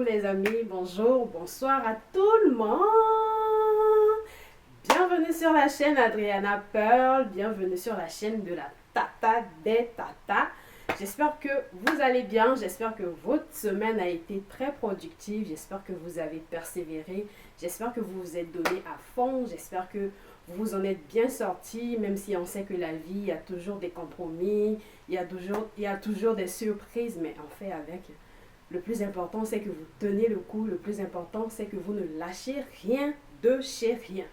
mes amis, bonjour, bonsoir à tout le monde. Bienvenue sur la chaîne Adriana Pearl, bienvenue sur la chaîne de la Tata des Tatas. J'espère que vous allez bien, j'espère que votre semaine a été très productive, j'espère que vous avez persévéré, j'espère que vous vous êtes donné à fond, j'espère que vous en êtes bien sortis, même si on sait que la vie, il y a toujours des compromis, il y a toujours des surprises, mais en fait avec... Le plus important, c'est que vous tenez le coup. Le plus important, c'est que vous ne lâchez rien de chez rien.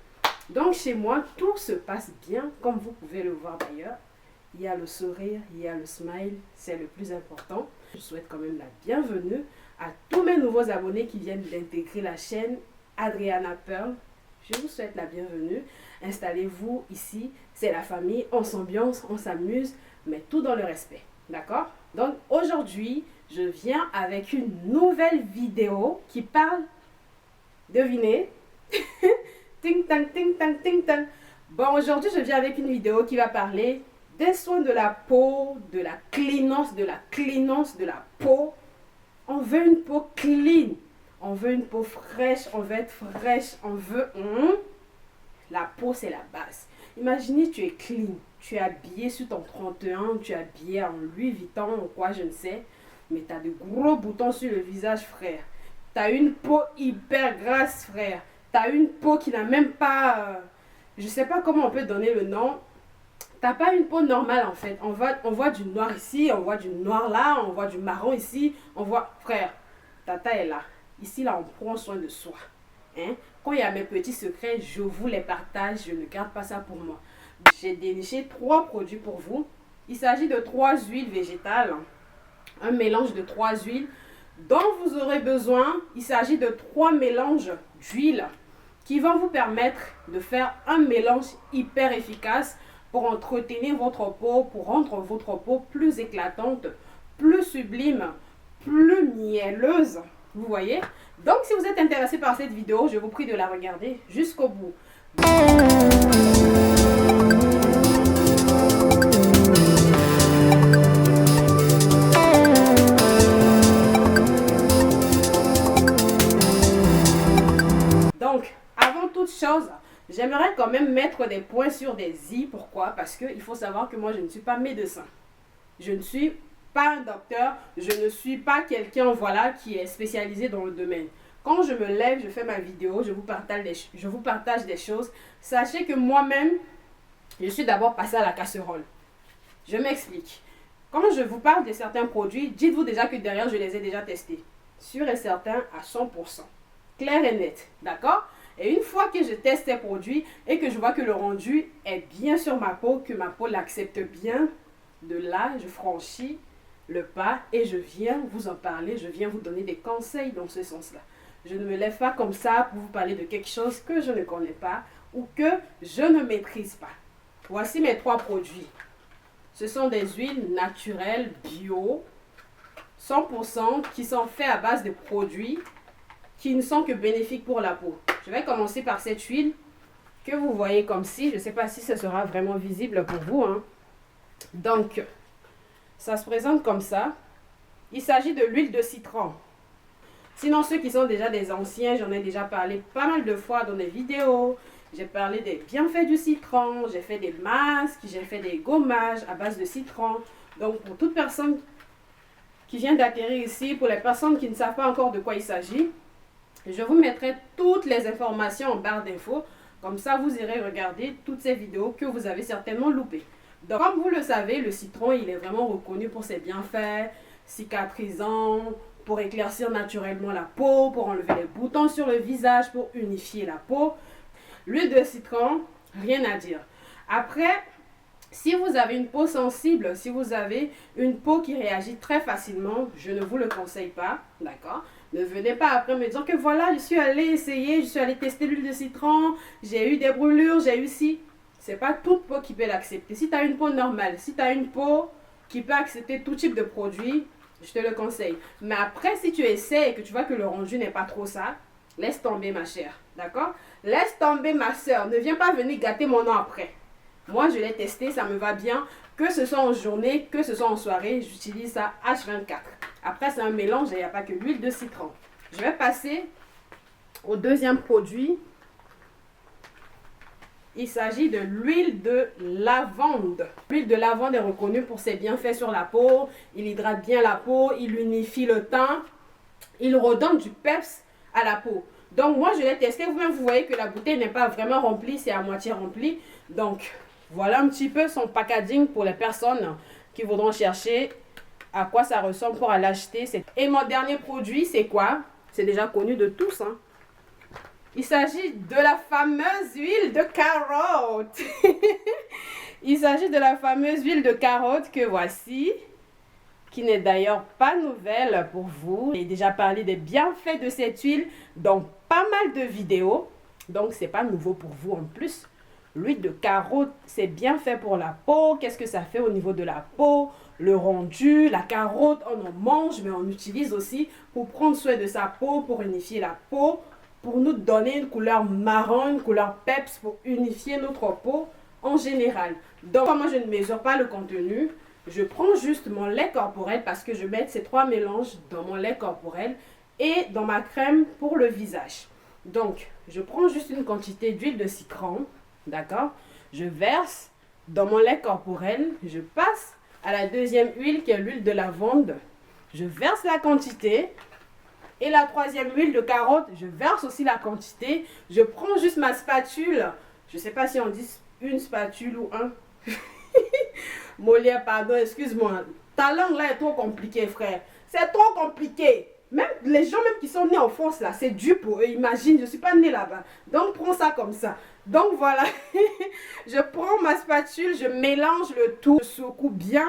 Donc, chez moi, tout se passe bien, comme vous pouvez le voir d'ailleurs. Il y a le sourire, il y a le smile, c'est le plus important. Je souhaite quand même la bienvenue à tous mes nouveaux abonnés qui viennent d'intégrer la chaîne Adriana Pearl. Je vous souhaite la bienvenue. Installez-vous ici, c'est la famille, on s'ambiance, on s'amuse, mais tout dans le respect. D'accord? Donc, aujourd'hui, je viens avec une nouvelle vidéo qui parle, devinez, ting tang, ting tang, ting tang. Bon, aujourd'hui, je viens avec une vidéo qui va parler des soins de la peau, de la cleanance, de la peau. On veut une peau clean, on veut une peau fraîche, on veut être fraîche, on veut... La peau, c'est la base. Imaginez, tu es clean, tu es habillé sur ton 31, tu es habillé en Louis Vuitton ou quoi, je ne sais. Mais tu as de gros boutons sur le visage, frère. Tu as une peau hyper grasse, frère. Tu as une peau qui n'a même pas... je ne sais pas comment on peut donner le nom. Tu n'as pas une peau normale, en fait. On voit du noir ici, on voit du noir là, on voit du marron ici. On voit... Frère, Tata est là. Ici, là, on prend soin de soi. Hein? Quand il y a mes petits secrets, je vous les partage. Je ne garde pas ça pour moi. J'ai déniché 3 produits pour vous. Il s'agit de 3 huiles végétales. Un mélange de 3 huiles dont vous aurez besoin. Il s'agit de 3 mélanges d'huile qui vont vous permettre de faire un mélange hyper efficace pour entretenir votre peau, pour rendre votre peau plus éclatante, plus sublime, plus mielleuse. Vous voyez? Donc, si vous êtes intéressé par cette vidéo, je vous prie de la regarder jusqu'au bout. Donc, avant toute chose, j'aimerais quand même mettre des points sur des i. Pourquoi? Parce qu'il faut savoir que moi, je ne suis pas médecin. Je ne suis pas un docteur. Je ne suis pas quelqu'un, voilà, qui est spécialisé dans le domaine. Quand je me lève, je fais ma vidéo, je vous partage des choses. Sachez que moi-même, je suis d'abord passée à la casserole. Je m'explique. Quand je vous parle de certains produits, dites-vous déjà que derrière, je les ai déjà testés. Sûr et certain à 100%. Clair et net, d'accord? Et une fois que je teste ces produits et que je vois que le rendu est bien sur ma peau, que ma peau l'accepte bien, de là, je franchis le pas et je viens vous en parler, je viens vous donner des conseils dans ce sens-là. Je ne me lève pas comme ça pour vous parler de quelque chose que je ne connais pas ou que je ne maîtrise pas. Voici mes 3 produits. Ce sont des huiles naturelles, bio, 100% qui sont faits à base de produits qui ne sont que bénéfiques pour la peau. Je vais commencer par cette huile que vous voyez comme ci. Je ne sais pas si ce sera vraiment visible pour vous, hein. Donc, ça se présente comme ça. Il s'agit de l'huile de citron. Sinon, ceux qui sont déjà des anciens, j'en ai déjà parlé pas mal de fois dans des vidéos. J'ai parlé des bienfaits du citron, j'ai fait des masques, j'ai fait des gommages à base de citron. Donc, pour toute personne qui vient d'acquérir ici, pour les personnes qui ne savent pas encore de quoi il s'agit, je vous mettrai toutes les informations en barre d'infos. Comme ça, vous irez regarder toutes ces vidéos que vous avez certainement loupées. Donc, comme vous le savez, le citron, il est vraiment reconnu pour ses bienfaits cicatrisants, pour éclaircir naturellement la peau, pour enlever les boutons sur le visage, pour unifier la peau. L'huile de citron, rien à dire. Après, si vous avez une peau sensible, si vous avez une peau qui réagit très facilement, je ne vous le conseille pas, d'accord? Ne venez pas après me dire que voilà, je suis allée essayer, je suis allée tester l'huile de citron, j'ai eu des brûlures, j'ai eu ci. C'est pas toute peau qui peut l'accepter. Si tu as une peau normale, si tu as une peau qui peut accepter tout type de produit, je te le conseille. Mais après, si tu essaies et que tu vois que le rendu n'est pas trop ça, laisse tomber ma chère, d'accord? Laisse tomber ma soeur, ne viens pas venir gâter mon nom après. Moi, je l'ai testé, ça me va bien. Que ce soit en journée, que ce soit en soirée, j'utilise ça H24. Après, c'est un mélange et il n'y a pas que l'huile de citron. Je vais passer au deuxième produit. Il s'agit de l'huile de lavande. L'huile de lavande est reconnue pour ses bienfaits sur la peau. Il hydrate bien la peau, il unifie le teint, il redonne du peps à la peau. Donc moi je l'ai testé, vous-même vous voyez que la bouteille n'est pas vraiment remplie, c'est à moitié rempli. Donc voilà un petit peu son packaging pour les personnes qui voudront chercher à quoi ça ressemble pour aller acheter. Et mon dernier produit, c'est quoi? C'est déjà connu de tous, hein. Il s'agit de la fameuse huile de carotte. Il s'agit de la fameuse huile de carotte que voici, qui n'est d'ailleurs pas nouvelle pour vous. J'ai déjà parlé des bienfaits de cette huile dans pas mal de vidéos, donc c'est pas nouveau pour vous en plus. L'huile de carotte, c'est bien fait pour la peau. Qu'est-ce que ça fait au niveau de la peau? Le rendu, la carotte, on en mange, mais on utilise aussi pour prendre soin de sa peau, pour unifier la peau, pour nous donner une couleur marron, une couleur peps, pour unifier notre peau en général. Donc, moi, je ne mesure pas le contenu. Je prends juste mon lait corporel parce que je mets ces trois mélanges dans mon lait corporel et dans ma crème pour le visage. Donc, je prends juste une quantité d'huile de citron, d'accord? Je verse dans mon lait corporel, je passe à la deuxième huile qui est l'huile de lavande. Je verse la quantité. Et la troisième huile de carotte, je verse aussi la quantité. Je prends juste ma spatule. Je ne sais pas si on dit une spatule ou un. Molière, pardon, excuse-moi. Ta langue là est trop compliquée, frère. C'est trop compliqué. Même les gens même qui sont nés en France là, c'est dur pour eux. Imagine, je ne suis pas née là-bas. Donc prends ça comme ça. Donc voilà. Je prends ma spatule, je mélange le tout, je secoue bien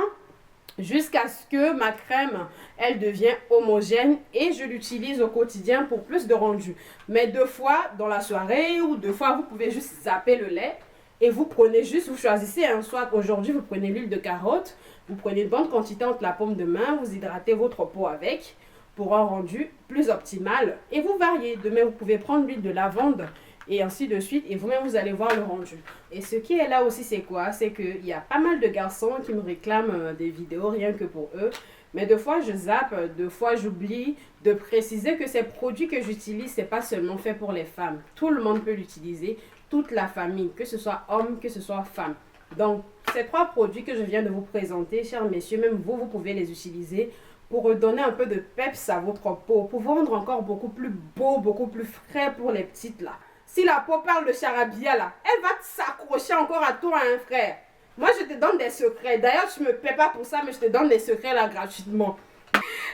jusqu'à ce que ma crème, elle devienne homogène et je l'utilise au quotidien pour plus de rendu. Mais 2 fois dans la soirée ou 2 fois, vous pouvez juste zapper le lait et vous prenez juste, vous choisissez un soit aujourd'hui, vous prenez l'huile de carotte, vous prenez une bonne quantité entre la paume de main, vous hydratez votre peau avec pour un rendu plus optimal et vous variez. Demain, vous pouvez prendre l'huile de lavande et ainsi de suite, et vous-même vous allez voir le rendu. Et ce qui est là aussi, c'est quoi? C'est qu'il y a pas mal de garçons qui me réclament des vidéos rien que pour eux, mais 2 fois je zappe, 2 fois j'oublie de préciser que ces produits que j'utilise, c'est pas seulement fait pour les femmes. Tout le monde peut l'utiliser, toute la famille, que ce soit homme, que ce soit femme. Donc ces 3 produits que je viens de vous présenter, chers messieurs, même vous, vous pouvez les utiliser pour redonner un peu de peps à votre peau, pour vous rendre encore beaucoup plus beau, beaucoup plus frais pour les petites là. Si la peau parle de charabia là, elle va s'accrocher encore à toi, hein, frère. Moi, je te donne des secrets. D'ailleurs, je ne me paie pas pour ça, mais je te donne des secrets là gratuitement.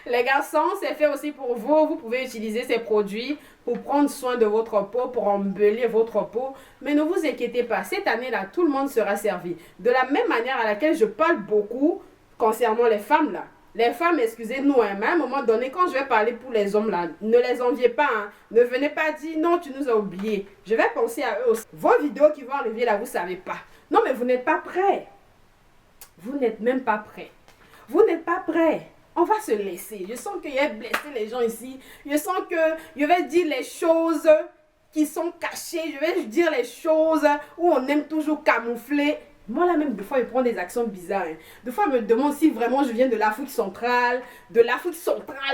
Les garçons, c'est fait aussi pour vous. Vous pouvez utiliser ces produits pour prendre soin de votre peau, pour embellir votre peau. Mais ne vous inquiétez pas, cette année-là, tout le monde sera servi. De la même manière à laquelle je parle beaucoup concernant les femmes là. Les femmes, excusez-nous, hein, mais à un moment donné, quand je vais parler pour les hommes là, ne les enviez pas, hein. Ne venez pas dire non, tu nous as oubliés. Je vais penser à eux aussi. Vos vidéos qui vont arriver là, vous ne savez pas. Non, mais vous n'êtes pas prêts. Vous n'êtes même pas prêts. Vous n'êtes pas prêts. On va se laisser. Je sens qu'il y a blessé les gens ici. Je sens que je vais dire les choses qui sont cachées. Je vais dire les choses où on aime toujours camoufler. Moi là même, des fois, je prends des actions bizarres. Hein. Des fois, je me demande si vraiment je viens de l'Afrique centrale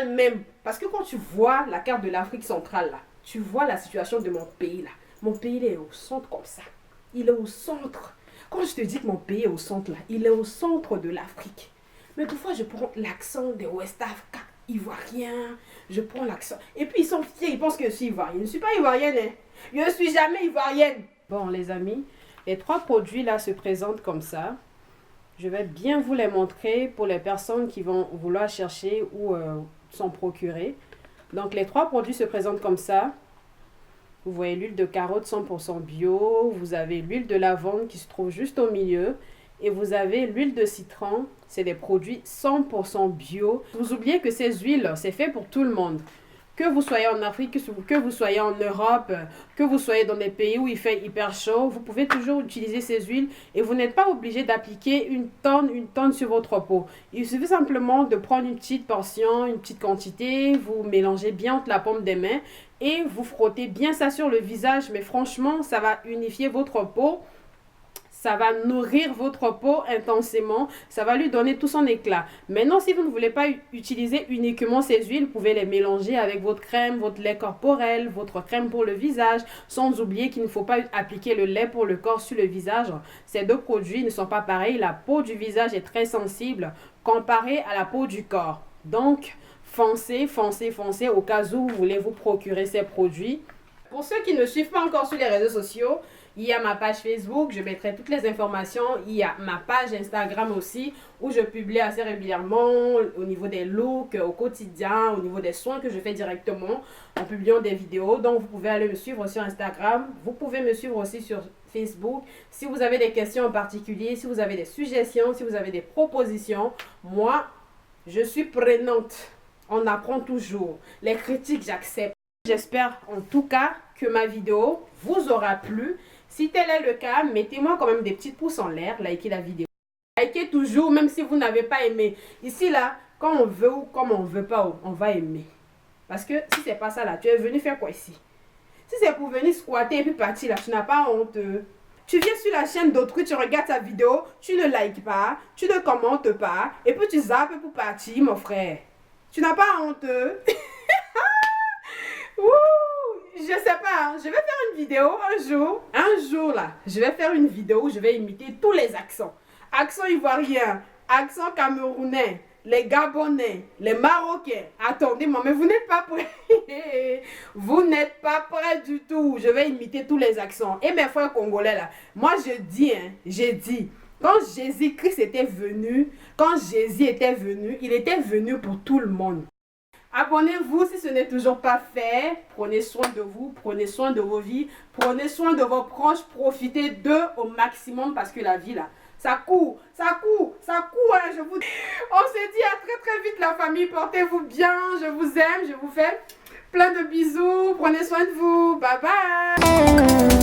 même. Parce que quand tu vois la carte de l'Afrique centrale, là, tu vois la situation de mon pays là. Mon pays, il est au centre comme ça. Il est au centre. Quand je te dis que mon pays est au centre là, il est au centre de l'Afrique. Mais des fois, je prends l'accent des West Africa, ivoiriens. Je prends l'accent. Et puis, ils sont fiers, ils pensent que je suis ivoirienne. Je ne suis pas ivoirienne, hein. Je ne suis jamais ivoirienne. Bon, les amis, les 3 produits là se présentent comme ça. Je vais bien vous les montrer pour les personnes qui vont vouloir chercher ou s'en procurer. Donc, les 3 produits se présentent comme ça. Vous voyez l'huile de carotte 100% bio. Vous avez l'huile de lavande qui se trouve juste au milieu. Et vous avez l'huile de citron. C'est des produits 100% bio. Vous oubliez que ces huiles, c'est fait pour tout le monde. Que vous soyez en Afrique, que vous soyez en Europe, que vous soyez dans des pays où il fait hyper chaud, vous pouvez toujours utiliser ces huiles et vous n'êtes pas obligé d'appliquer une tonne sur votre peau. Il suffit simplement de prendre une petite portion, une petite quantité, vous mélangez bien entre la paume des mains et vous frottez bien ça sur le visage. Mais franchement, ça va unifier votre peau. ça va nourrir votre peau intensément, ça va lui donner tout son éclat. Maintenant, si vous ne voulez pas utiliser uniquement ces huiles, vous pouvez les mélanger avec votre crème, votre lait corporel, votre crème pour le visage, sans oublier qu'il ne faut pas appliquer le lait pour le corps sur le visage. Ces deux produits ne sont pas pareils. La peau du visage est très sensible comparée à la peau du corps. Donc, foncez au cas où vous voulez vous procurer ces produits. Pour ceux qui ne suivent pas encore sur les réseaux sociaux, il y a ma page Facebook, je mettrai toutes les informations. Il y a ma page Instagram aussi, où je publie assez régulièrement au niveau des looks, au quotidien, au niveau des soins que je fais directement en publiant des vidéos. Donc, vous pouvez aller me suivre sur Instagram. Vous pouvez me suivre aussi sur Facebook. Si vous avez des questions en particulier, si vous avez des suggestions, si vous avez des propositions, moi, je suis prenante. On apprend toujours. Les critiques, j'accepte. J'espère en tout cas que ma vidéo vous aura plu. Si tel est le cas, mettez-moi quand même des petits pouces en l'air, likez la vidéo. Likez toujours, même si vous n'avez pas aimé. Ici, là, quand on veut ou comme on ne veut pas, on va aimer. Parce que si c'est pas ça, là, tu es venu faire quoi ici? Si c'est pour venir squatter et puis partir, là, tu n'as pas honte. Tu viens sur la chaîne d'autrui, tu regardes ta vidéo, tu ne likes pas, tu ne commentes pas, et puis tu zappes pour partir, mon frère. Tu n'as pas honte? Je sais pas, je vais faire une vidéo un jour là, je vais faire une vidéo où je vais imiter tous les accents. Accent ivoirien, accent camerounais, les Gabonais, les Marocains. Attendez, mais vous n'êtes pas prêts. Vous n'êtes pas prêts du tout. Je vais imiter tous les accents. Et mes frères congolais là, moi j'ai dit, quand Jésus-Christ était venu, il était venu pour tout le monde. Abonnez-vous si ce n'est toujours pas fait. Prenez soin de vous, prenez soin de vos vies, prenez soin de vos proches, profitez d'eux au maximum parce que la vie là, ça court, hein, je vous... On se dit à très très vite la famille, portez-vous bien, je vous aime, je vous fais plein de bisous, prenez soin de vous, bye bye.